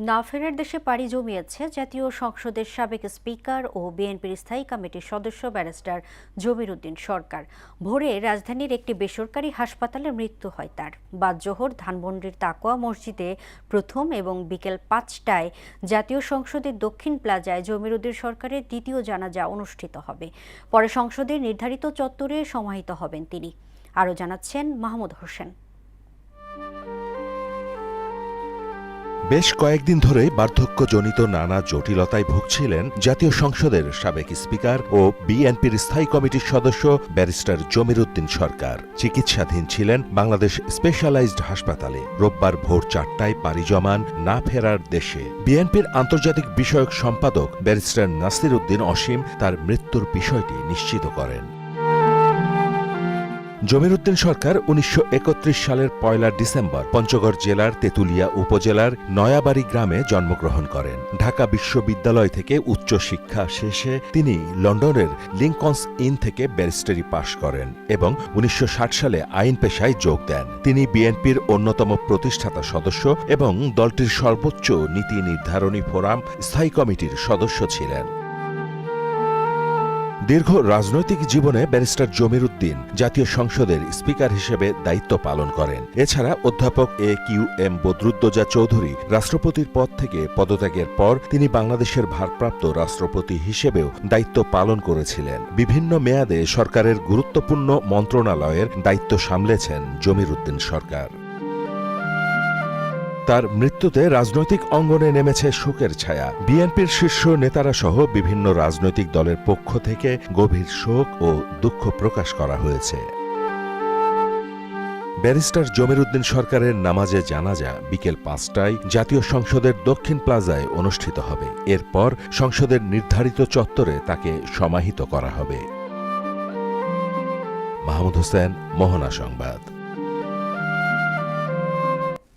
না ফেরার দেশে পাড়ি জমিয়েছে জাতীয় সংসদের সাবেক স্পিকার ও বিএনপির স্থায়ী কমিটির সদস্য ব্যারিস্টার জমির উদ্দিন সরকার। ভোরে রাজধানীর একটি বেসরকারি হাসপাতালে মৃত্যু হয় তার। বাদ জোহর ধানমন্ডির তাকওয়া মসজিদে প্রথম এবং বিকেল ৫টায় জাতীয় সংসদের দক্ষিণ প্লাজায় জমির উদ্দিন সরকারের দ্বিতীয় জানাজা অনুষ্ঠিত হবে। পরে সংসদের নির্ধারিত চত্বরে সমাহিত হবেন তিনি। আরও জানাচ্ছেন মাহমুদ হোসেন। বেশ কয়েকদিন ধরে বার্ধক্যজনিত নানা জটিলতায় ভুগছিলেন জাতীয় সংসদের সাবেক স্পিকার ও বিএনপির স্থায়ী কমিটির সদস্য ব্যারিস্টার জমির উদ্দিন সরকার। চিকিৎসাধীন ছিলেন বাংলাদেশ স্পেশালাইজড হাসপাতালে। রোববার ভোর ৪টায় পাড়ি জমান না ফেরার দেশে। বিএনপির আন্তর্জাতিক বিষয়ক সম্পাদক ব্যারিস্টার নাসির উদ্দিন অসীম তার মৃত্যুর বিষয়টি নিশ্চিত করেন। জমির উদ্দিন সরকার ১৯৩১ সালের ১ ডিসেম্বর পঞ্চগড় জেলার তেঁতুলিয়া উপজেলার নয়াবাড়ি গ্রামে জন্মগ্রহণ করেন। ঢাকা বিশ্ববিদ্যালয় থেকে উচ্চশিক্ষা শেষে তিনি লন্ডনের লিংকনস ইন থেকে ব্যারিস্টারি পাশ করেন এবং ১৯৬০ সালে আইন পেশায় যোগ দেন। তিনি বিএনপির অন্যতম প্রতিষ্ঠাতা সদস্য এবং দলটির সর্বোচ্চ নীতি নির্ধারণী ফোরাম স্থায়ী কমিটির সদস্য ছিলেন। দীর্ঘ রাজনৈতিক জীবনে ব্যারিস্টার জমির উদ্দিন জাতীয় সংসদের স্পিকার হিসেবে দায়িত্ব পালন করেন। এছাড়া অধ্যাপক AQM বদরুদ্দোজা চৌধুরী রাষ্ট্রপতির পদ থেকে পদত্যাগের পর তিনি বাংলাদেশের ভারপ্রাপ্ত রাষ্ট্রপতি হিসেবেও দায়িত্ব পালন করেছিলেন। বিভিন্ন মেয়াদে সরকারের গুরুত্বপূর্ণ মন্ত্রণালয়ের দায়িত্ব সামলেছেন জমির উদ্দিন সরকার। তার মৃত্যুতে রাজনৈতিক অঙ্গনে নেমেছে শোকের ছায়া। বিএনপির শীর্ষ নেতারা সহ বিভিন্ন রাজনৈতিক দলের পক্ষ থেকে গভীর শোক ও দুঃখ প্রকাশ করা হয়েছে। ব্যারিস্টার জমির উদ্দিন সরকারের নামাজে জানাজা বিকেল ৫টায় জাতীয় সংসদের দক্ষিণ প্লাজায় অনুষ্ঠিত হবে। এরপর সংসদের নির্ধারিত চত্বরে তাকে সমাহিত করা হবে। মাহমুদ হোসেন, মোহনা সংবাদ।